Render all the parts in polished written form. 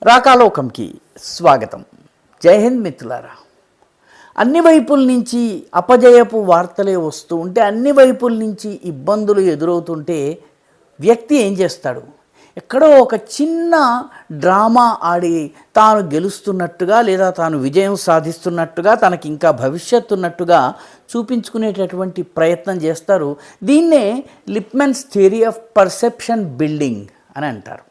రాకాలోకంకి స్వాగతం. జై హింద్ మిత్రులారా. అన్ని వైపుల నుంచి అపజయపు వార్తలే వస్తూ ఉంటే, అన్ని వైపుల నుంచి ఇబ్బందులు ఎదురవుతుంటే వ్యక్తి ఏం చేస్తాడు? ఎక్కడో ఒక చిన్న డ్రామా ఆడి తాను గెలుస్తున్నట్టుగా లేదా తాను విజయం సాధిస్తున్నట్టుగా తనకి ఇంకా భవిష్యత్తు ఉన్నట్టుగా చూపించుకునేటటువంటి ప్రయత్నం చేస్తారు. దీన్నే లిప్మెన్స్ థియరీ ఆఫ్ పర్సెప్షన్ బిల్డింగ్ అని అంటారు.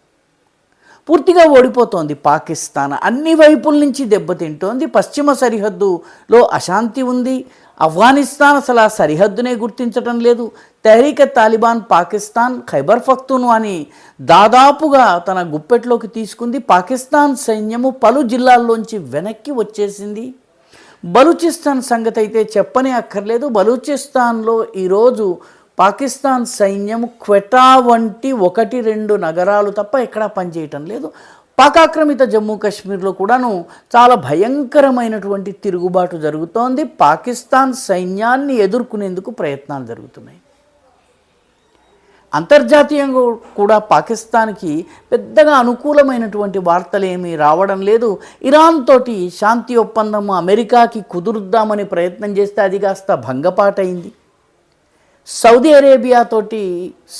పూర్తిగా ఓడిపోతోంది పాకిస్తాన్, అన్ని వైపుల నుంచి దెబ్బతింటోంది. పశ్చిమ సరిహద్దులో అశాంతి ఉంది. ఆఫ్ఘనిస్తాన్ అసలు ఆ సరిహద్దునే గుర్తించడం లేదు. తెహ్రీక్ తాలిబాన్ పాకిస్తాన్ ఖైబర్ పఖ్తూన్వాని దాదాపుగా తన గుప్పెట్లోకి తీసుకుంది. పాకిస్తాన్ సైన్యము పలు జిల్లాల్లోంచి వెనక్కి వచ్చేసింది. బలూచిస్తాన్ సంగతి అయితే చెప్పనే అక్కర్లేదు. బలూచిస్తాన్లో ఈరోజు పాకిస్తాన్ సైన్యం క్వెటా వంటి 1-2 నగరాలు తప్ప ఎక్కడా పనిచేయటం లేదు. పాకాక్రమిత జమ్మూ కాశ్మీర్లో కూడాను చాలా భయంకరమైనటువంటి తిరుగుబాటు జరుగుతోంది. పాకిస్తాన్ సైన్యాన్ని ఎదుర్కొనేందుకు ప్రయత్నాలు జరుగుతున్నాయి. అంతర్జాతీయంగా కూడా పాకిస్తాన్కి పెద్దగా అనుకూలమైనటువంటి వార్తలు ఏమీ రావడం లేదు. ఇరాన్ తోటి శాంతి ఒప్పందం అమెరికాకి కుదురుద్దామని ప్రయత్నం చేస్తే అది కాస్త భంగపాటైంది. సౌదీ అరేబియా తోటి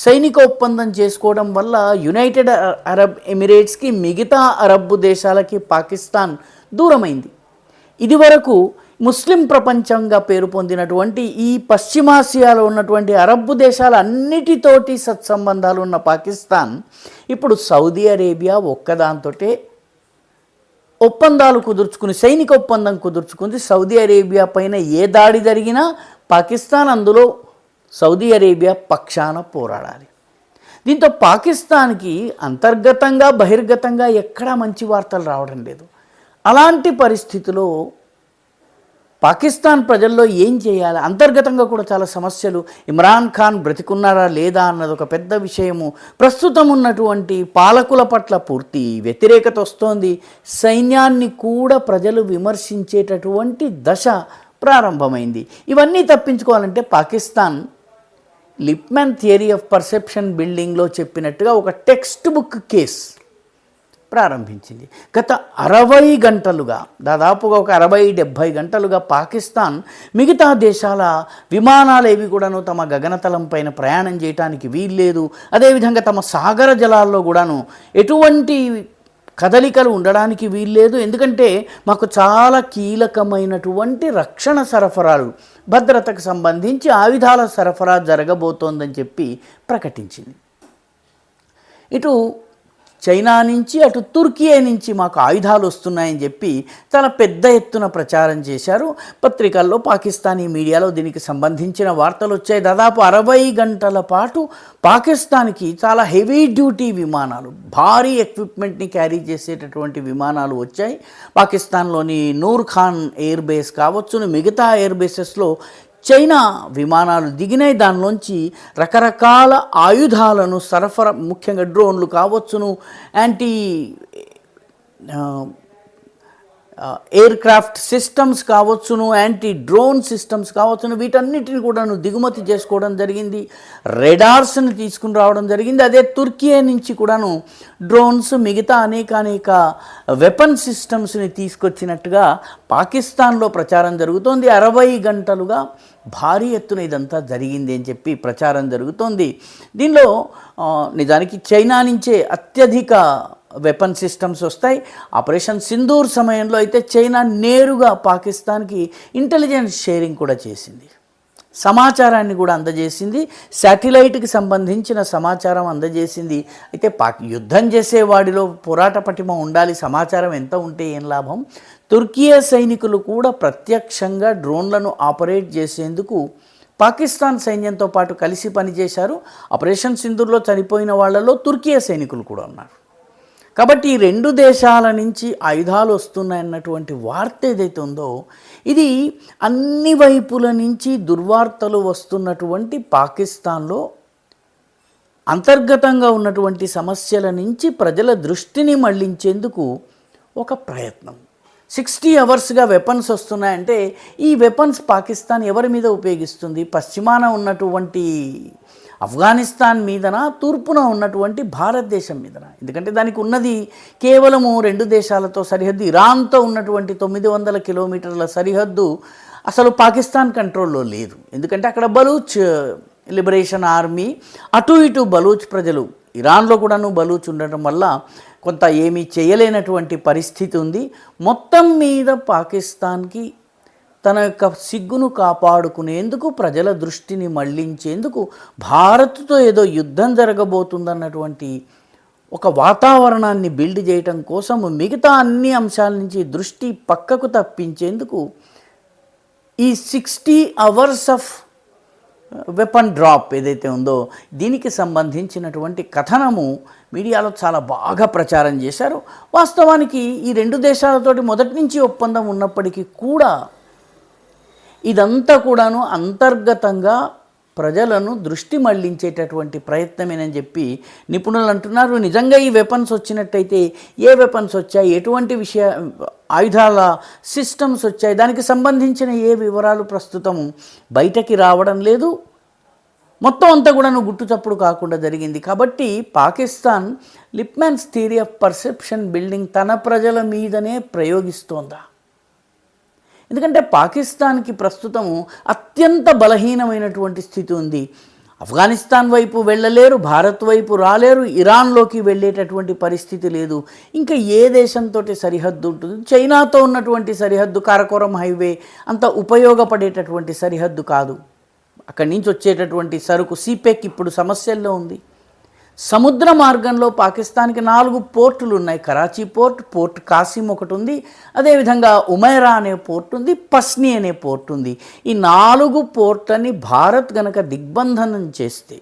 సైనిక ఒప్పందం చేసుకోవడం వల్ల యునైటెడ్ అరబ్ ఎమిరేట్స్కి, మిగతా అరబ్ దేశాలకి పాకిస్తాన్ దూరమైంది. ఇదివరకు ముస్లిం ప్రపంచంగా పేరు పొందినటువంటి ఈ పశ్చిమాసియాలో ఉన్నటువంటి అరబ్ దేశాలన్నిటితోటి సత్సంబంధాలు ఉన్న పాకిస్తాన్ ఇప్పుడు సౌదీ అరేబియా ఒక్కదాంతోటే ఒప్పందాలు కుదుర్చుకుని, సైనిక ఒప్పందం కుదుర్చుకుంది. సౌదీ అరేబియా పైన ఏ దాడి జరిగినా పాకిస్తాన్ అందులో సౌదీ అరేబియా పక్షాన పోరాడాలి. దీంతో పాకిస్తాన్కి అంతర్గతంగా బహిర్గతంగా ఎక్కడా మంచి వార్తలు రావడం లేదు. అలాంటి పరిస్థితిలో పాకిస్తాన్ ప్రజల్లో ఏం చేయాలి? అంతర్గతంగా కూడా చాలా సమస్యలు. ఇమ్రాన్ ఖాన్ బ్రతికున్నారా లేదా అన్నది ఒక పెద్ద విషయము. ప్రస్తుతం ఉన్నటువంటి పాలకుల పట్ల పూర్తి వ్యతిరేకత వస్తోంది. సైన్యాన్ని కూడా ప్రజలు విమర్శించేటటువంటి దశ ప్రారంభమైంది. ఇవన్నీ తప్పించుకోవాలంటే పాకిస్తాన్ లిప్మెన్ థియరీ ఆఫ్ పర్సెప్షన్ బిల్డింగ్లో చెప్పినట్టుగా ఒక టెక్స్ట్ బుక్ కేస్ ప్రారంభించింది. గత 60 గంటలుగా, దాదాపుగా ఒక 60-70 గంటలుగా పాకిస్తాన్ మిగతా దేశాల విమానాలేవి కూడాను తమ గగనతలం పైన ప్రయాణం చేయడానికి వీల్లేదు. అదేవిధంగా తమ సాగర జలాల్లో కూడాను ఎటువంటి కదలికలు ఉండడానికి వీల్లేదు. ఎందుకంటే మాకు చాలా కీలకమైనటువంటి రక్షణ సరఫరాలు, భద్రతకు సంబంధించి ఆయుధాల సరఫరా జరగబోతోందని చెప్పి ప్రకటించింది. ఇటు చైనా నుంచి అటు తుర్కియా నుంచి మాకు ఆయుధాలు వస్తున్నాయని చెప్పి చాలా పెద్ద ఎత్తున ప్రచారం చేశారు. పత్రికల్లో, పాకిస్తానీ మీడియాలో దీనికి సంబంధించిన వార్తలు వచ్చాయి. దాదాపు 60 గంటల పాటు పాకిస్తాన్కి చాలా హెవీ డ్యూటీ విమానాలు, భారీ ఎక్విప్మెంట్ని క్యారీ చేసేటటువంటి విమానాలు వచ్చాయి. పాకిస్తాన్లోని నూర్ ఖాన్ ఎయిర్ బేస్ కావచ్చును, మిగతా ఎయిర్ బేసెస్లో చైనా విమానాలు దిగినాయి. దానిలోంచి రకరకాల ఆయుధాలను సరఫరా, ముఖ్యంగా డ్రోన్లు కావచ్చును, యాంటీ ఎయిర్ క్రాఫ్ట్ సిస్టమ్స్ కావచ్చును, యాంటీ డ్రోన్ సిస్టమ్స్ కావచ్చును, వీటన్నిటిని కూడాను దిగుమతి చేసుకోవడం జరిగింది. రెడార్స్ని తీసుకుని రావడం జరిగింది. అదే తుర్కియా నుంచి కూడాను డ్రోన్స్, మిగతా అనేక వెపన్ సిస్టమ్స్ని తీసుకొచ్చినట్టుగా పాకిస్తాన్లో ప్రచారం జరుగుతోంది. 60 గంటలుగా భారీ ఎత్తున ఇదంతా జరిగింది అని చెప్పి ప్రచారం జరుగుతోంది. దీనిలో నిజానికి చైనా నుంచే అత్యధిక వెపన్ సిస్టమ్స్ వస్తాయి. ఆపరేషన్ సింధూర్ సమయంలో అయితే చైనా నేరుగా పాకిస్తాన్కి ఇంటెలిజెన్స్ షేరింగ్ కూడా చేసింది, సమాచారాన్ని కూడా అందజేసింది, శాటిలైట్కి సంబంధించిన సమాచారం అందజేసింది. అయితే యుద్ధం చేసేవాడిలో పోరాట పటిమ ఉండాలి, సమాచారం ఎంత ఉంటే ఏం లాభం. తుర్కియా సైనికులు కూడా ప్రత్యక్షంగా డ్రోన్లను ఆపరేట్ చేసేందుకు పాకిస్తాన్ సైన్యంతో పాటు కలిసి పనిచేశారు. ఆపరేషన్ సింధూర్లో చనిపోయిన వాళ్ళలో తుర్కియా సైనికులు కూడా ఉన్నారు. కాబట్టి ఈ 2 దేశాల నుంచి ఆయుధాలు వస్తున్నాయన్నటువంటి వార్త ఏదైతే ఉందో, ఇది అన్ని వైపుల నుంచి దుర్వార్తలు వస్తున్నటువంటి పాకిస్తాన్లో అంతర్గతంగా ఉన్నటువంటి సమస్యల నుంచి ప్రజల దృష్టిని మళ్లించేందుకు ఒక ప్రయత్నం. 60 అవర్స్గా వెపన్స్ వస్తున్నాయంటే ఈ వెపన్స్ పాకిస్తాన్ ఎవరి మీద ఉపయోగిస్తుంది? పశ్చిమాన ఉన్నటువంటి ఆఫ్ఘనిస్తాన్ మీదన, తూర్పున ఉన్నటువంటి భారతదేశం మీదన. ఎందుకంటే దానికి ఉన్నది కేవలము 2 దేశాలతో సరిహద్దు. ఇరాన్తో ఉన్నటువంటి 900 కిలోమీటర్ల సరిహద్దు అసలు పాకిస్తాన్ కంట్రోల్లో లేదు. ఎందుకంటే అక్కడ బలూచ్ లిబరేషన్ ఆర్మీ, అటు ఇటు బలూచ్ ప్రజలు, ఇరాన్లో కూడాను బలూచ్ ఉండటం వల్ల కొంత ఏమీ చేయలేనటువంటి పరిస్థితి ఉంది. మొత్తం మీద పాకిస్తాన్కి తన యొక్క సిగ్గును కాపాడుకునేందుకు, ప్రజల దృష్టిని మళ్లించేందుకు భారత్తో ఏదో యుద్ధం జరగబోతుందన్నటువంటి ఒక వాతావరణాన్ని బిల్డ్ చేయటం కోసం మిగతా అన్ని అంశాల నుంచి దృష్టి పక్కకు తప్పించేందుకు ఈ 60 hours ఆఫ్ వెపన్ డ్రాప్ ఏదైతే ఉందో దీనికి సంబంధించినటువంటి కథనము మీడియాలో చాలా బాగా ప్రచారం చేశారు. వాస్తవానికి ఈ 2 దేశాలతోటి మొదటి నుంచి ఒప్పందం ఉన్నప్పటికీ కూడా ఇదంతా కూడాను అంతర్గతంగా ప్రజలను దృష్టి మళ్లించేటటువంటి ప్రయత్నమేనని చెప్పి నిపుణులు అంటున్నారు. నిజంగా ఈ వెపన్స్ వచ్చినట్టయితే ఏ వెపన్స్ వచ్చాయి, ఎటువంటి ఆయుధాల సిస్టమ్స్ వచ్చాయి, దానికి సంబంధించిన ఏ వివరాలు ప్రస్తుతం బయటకి రావడం లేదు. మొత్తం అంతా కూడా గుట్టు చప్పుడు కాకుండా జరిగింది. కాబట్టి Pakistan Lippmann's theory of perception building తన ప్రజల మీదనే ప్రయోగిస్తోందా? ఎందుకంటే పాకిస్తాన్కి ప్రస్తుతము అత్యంత బలహీనమైనటువంటి స్థితి ఉంది. ఆఫ్ఘనిస్తాన్ వైపు వెళ్ళలేరు, భారత్ వైపు రాలేరు, ఇరాన్లోకి వెళ్ళేటటువంటి పరిస్థితి లేదు. ఇంకా ఏ దేశంతో సరిహద్దు ఉంటుంది? చైనాతో ఉన్నటువంటి సరిహద్దు కారకోరం హైవే అంత ఉపయోగపడేటటువంటి సరిహద్దు కాదు. అక్కడి నుంచి వచ్చేటటువంటి సరుకు సీపెక్ ఇప్పుడు సమస్యల్లో ఉంది. సముద్ర మార్గంలో పాకిస్తాన్కి 4 పోర్టులు ఉన్నాయి. కరాచీ పోర్ట్, పోర్ట్ కాసిం ఒకటి ఉంది, అదేవిధంగా ఉమైరా అనే పోర్ట్ ఉంది, పస్ని అనే పోర్ట్ ఉంది. ఈ 4 పోర్ట్లని భారత్ గనక దిగ్బంధనం చేస్తే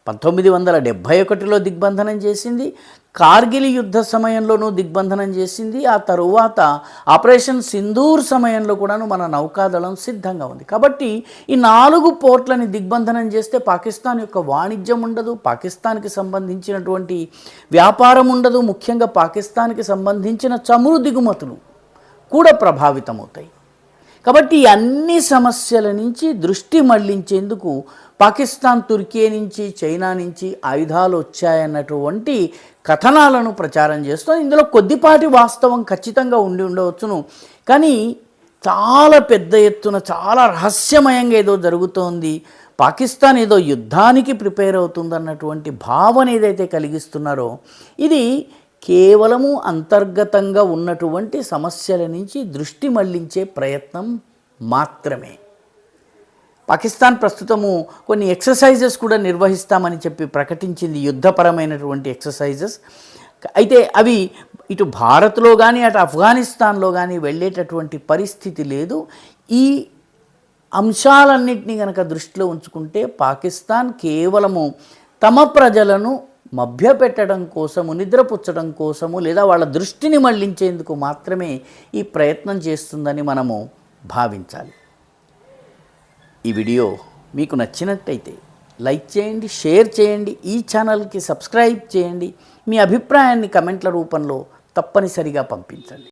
1971లో దిగ్బంధనం చేసింది, కార్గిల్ యుద్ధ సమయంలోనూ దిగ్బంధనం చేసింది, ఆ తరువాత ఆపరేషన్ సింధూర్ సమయంలో కూడాను మన నౌకాదళం సిద్ధంగా ఉంది. కాబట్టి ఈ 4 పోర్ట్లని దిగ్బంధనం చేస్తే పాకిస్తాన్ యొక్క వాణిజ్యం ఉండదు, పాకిస్తాన్కి సంబంధించినటువంటి వ్యాపారం ఉండదు, ముఖ్యంగా పాకిస్తాన్కి సంబంధించిన చమురు దిగుమతులు కూడా ప్రభావితమవుతాయి. కాబట్టి ఈ అన్ని సమస్యల నుంచి దృష్టి మళ్లించేందుకు పాకిస్తాన్ తుర్కీ నుంచి, చైనా నుంచి ఆయుధాలు వచ్చాయన్నటువంటి కథనాలను ప్రచారం చేస్తూ ఇందులో కొద్దిపాటి వాస్తవం ఖచ్చితంగా ఉండవచ్చును. కానీ చాలా పెద్ద ఎత్తున, చాలా రహస్యమయంగా ఏదో జరుగుతోంది, పాకిస్తాన్ ఏదో యుద్ధానికి ప్రిపేర్ అవుతుందన్నటువంటి భావన ఏదైతే కలిగిస్తున్నారో ఇది కేవలము అంతర్గతంగా ఉన్నటువంటి సమస్యల నుంచి దృష్టి మళ్లించే ప్రయత్నం మాత్రమే. పాకిస్తాన్ ప్రస్తుతము కొన్ని ఎక్సర్సైజెస్ కూడా నిర్వహిస్తామని చెప్పి ప్రకటించింది, యుద్ధపరమైనటువంటి ఎక్సర్సైజెస్. అయితే అవి ఇటు భారత్లో కానీ అటు ఆఫ్ఘనిస్తాన్లో కానీ వెళ్ళేటటువంటి పరిస్థితి లేదు. ఈ అంశాలన్నింటినీ కనుక దృష్టిలో ఉంచుకుంటే పాకిస్తాన్ కేవలము తమ ప్రజలను మభ్యపెట్టడం కోసము, నిద్రపుచ్చడం కోసము, లేదా వాళ్ళ దృష్టిని మళ్లించేందుకు మాత్రమే ఈ ప్రయత్నం చేస్తుందని మనము భావించాలి. ఈ వీడియో మీకు నచ్చినట్టయితే లైక్ చేయండి, షేర్ చేయండి, ఈ ఛానల్కి సబ్స్క్రైబ్ చేయండి. మీ అభిప్రాయాన్ని కమెంట్ల రూపంలో తప్పనిసరిగా పంపించండి.